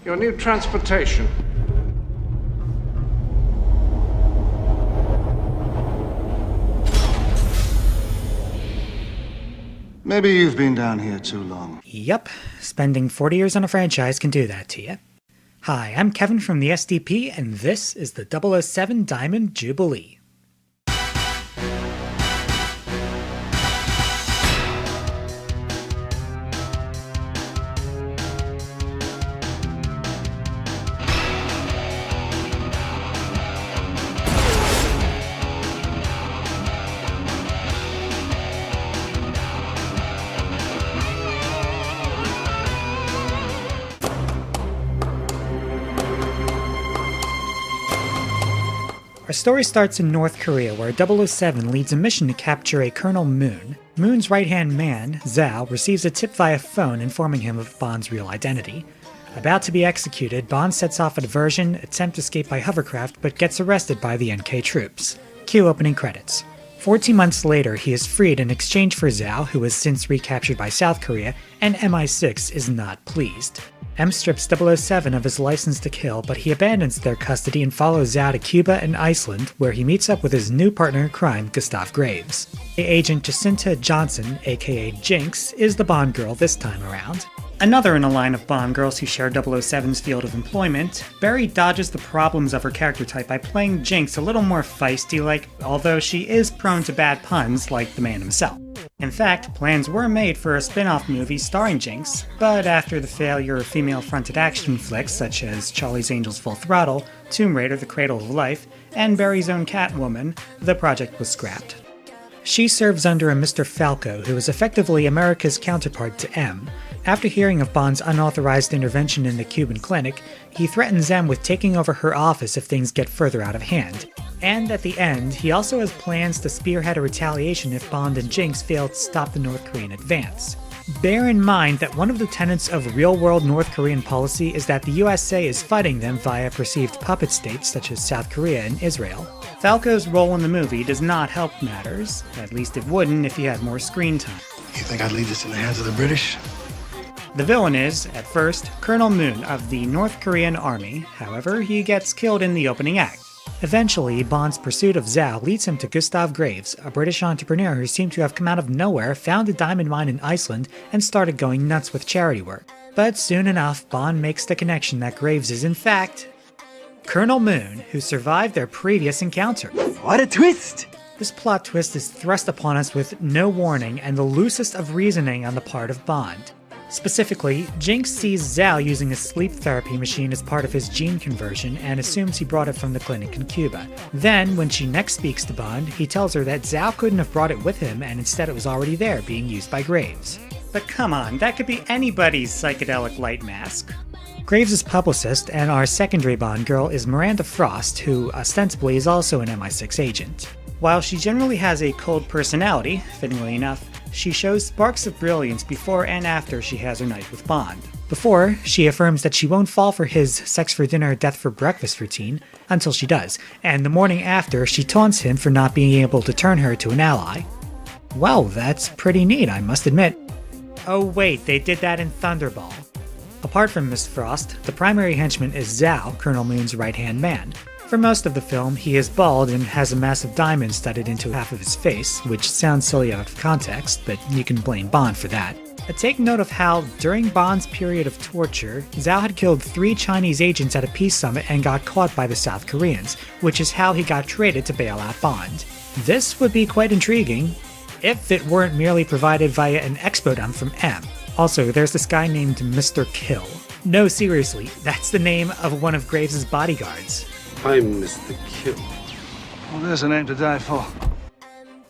Your new transportation. Maybe you've been down here too long. Yup, spending 40 years on a franchise can do that to you. Hi, I'm Kevin from the SDP, and this is the 007 Diamond Jubilee. Our story starts in North Korea, where 007 leads a mission to capture a Colonel Moon. Moon's right-hand man, Zhao, receives a tip via phone informing him of Bond's real identity. About to be executed, Bond sets off a diversion, attempt to escape by hovercraft, but gets arrested by the NK troops. Cue opening credits. 14 months later, he is freed in exchange for Zhao, who was since recaptured by South Korea, and MI6 is not pleased. M strips 007 of his license to kill, but he abandons their custody and follows Zhao to Cuba and Iceland, where he meets up with his new partner in crime, Gustav Graves. Agent Jacinta Johnson, aka Jinx, is the Bond girl this time around. Another in a line of Bond girls who share 007's field of employment, Barry dodges the problems of her character type by playing Jinx a little more feisty-like, although she is prone to bad puns like the man himself. In fact, plans were made for a spin-off movie starring Jinx, but after the failure of female-fronted action flicks such as Charlie's Angels Full Throttle, Tomb Raider The Cradle of Life, and Barry's own Catwoman, the project was scrapped. She serves under a Mr. Falco, who is effectively America's counterpart to M. After hearing of Bond's unauthorized intervention in the Cuban clinic, he threatens M with taking over her office if things get further out of hand. And at the end, he also has plans to spearhead a retaliation if Bond and Jinx fail to stop the North Korean advance. Bear in mind that one of the tenets of real-world North Korean policy is that the USA is fighting them via perceived puppet states such as South Korea and Israel. Falco's role in the movie does not help matters, at least it wouldn't if he had more screen time. You think I'd leave this in the hands of the British? The villain is, at first, Colonel Moon of the North Korean army, however, he gets killed in the opening act. Eventually, Bond's pursuit of Zhao leads him to Gustav Graves, a British entrepreneur who seemed to have come out of nowhere, found a diamond mine in Iceland, and started going nuts with charity work. But soon enough, Bond makes the connection that Graves is in fact Colonel Moon, who survived their previous encounter. What a twist! This plot twist is thrust upon us with no warning and the loosest of reasoning on the part of Bond. Specifically, Jinx sees Zhao using a sleep therapy machine as part of his gene conversion and assumes he brought it from the clinic in Cuba. Then, when she next speaks to Bond, he tells her that Zhao couldn't have brought it with him and instead it was already there, being used by Graves. But come on, that could be anybody's psychedelic light mask. Graves' publicist and our secondary Bond girl is Miranda Frost, who ostensibly is also an MI6 agent. While she generally has a cold personality, fittingly enough, she shows sparks of brilliance before and after she has her night with Bond. Before, she affirms that she won't fall for his sex for dinner, death for breakfast routine, until she does, and the morning after, she taunts him for not being able to turn her to an ally. Well, that's pretty neat, I must admit. Oh wait, they did that in Thunderball. Apart from Miss Frost, the primary henchman is Zhao, Colonel Moon's right-hand man. For most of the film, he is bald and has a massive diamond studded into half of his face, which sounds silly out of context, but you can blame Bond for that. Take note of how, during Bond's period of torture, Zhao had killed 3 Chinese agents at a peace summit and got caught by the South Koreans, which is how he got traded to bail out Bond. This would be quite intriguing, if it weren't merely provided via an expo dump from M. Also, there's this guy named Mr. Kill. No, seriously, that's the name of one of Graves' bodyguards. I'm Mr. Kill. Well, there's a name to die for.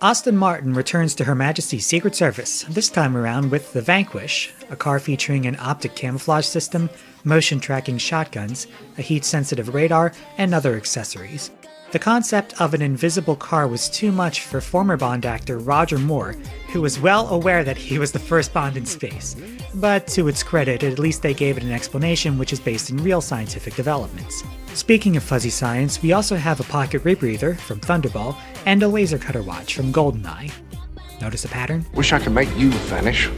Aston Martin returns to Her Majesty's Secret Service, this time around with the Vanquish, a car featuring an optic camouflage system, motion-tracking shotguns, a heat-sensitive radar, and other accessories. The concept of an invisible car was too much for former Bond actor Roger Moore, who was well aware that he was the first Bond in space. But to its credit, at least they gave it an explanation which is based in real scientific developments. Speaking of fuzzy science, we also have a pocket rebreather from Thunderball and a laser cutter watch from GoldenEye. Notice a pattern? Wish I could make you vanish.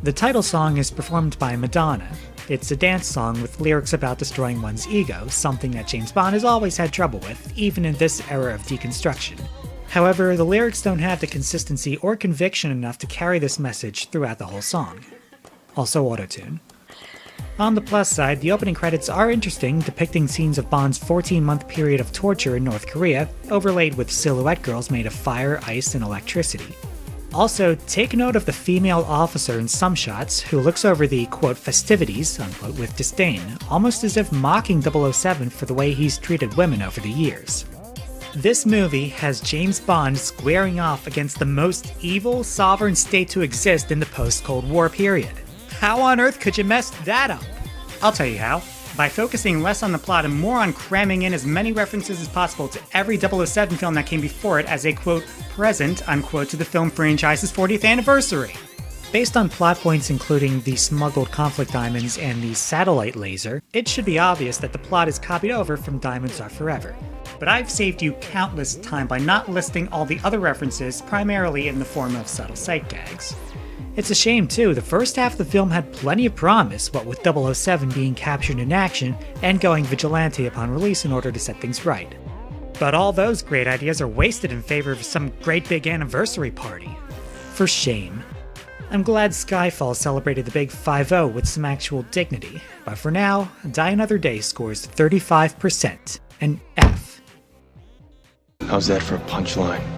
The title song is performed by Madonna. It's a dance song with lyrics about destroying one's ego, something that James Bond has always had trouble with, even in this era of deconstruction. However, the lyrics don't have the consistency or conviction enough to carry this message throughout the whole song. Also autotune. On the plus side, the opening credits are interesting, depicting scenes of Bond's 14-month period of torture in North Korea, overlaid with silhouette girls made of fire, ice, and electricity. Also, take note of the female officer in some shots, who looks over the, quote, festivities, unquote, with disdain, almost as if mocking 007 for the way he's treated women over the years. This movie has James Bond squaring off against the most evil sovereign state to exist in the post-Cold War period. How on earth could you mess that up? I'll tell you how. By focusing less on the plot and more on cramming in as many references as possible to every 007 film that came before it as a, quote, present, unquote, to the film franchise's 40th anniversary. Based on plot points including the smuggled conflict diamonds and the satellite laser, it should be obvious that the plot is copied over from Diamonds Are Forever. But I've saved you countless time by not listing all the other references, primarily in the form of subtle sight gags. It's a shame too, the first half of the film had plenty of promise, what with 007 being captured in action and going vigilante upon release in order to set things right. But all those great ideas are wasted in favor of some great big anniversary party. For shame. I'm glad Skyfall celebrated the big 5-0 with some actual dignity, but for now, Die Another Day scores 35%, an F. How's that for a punchline?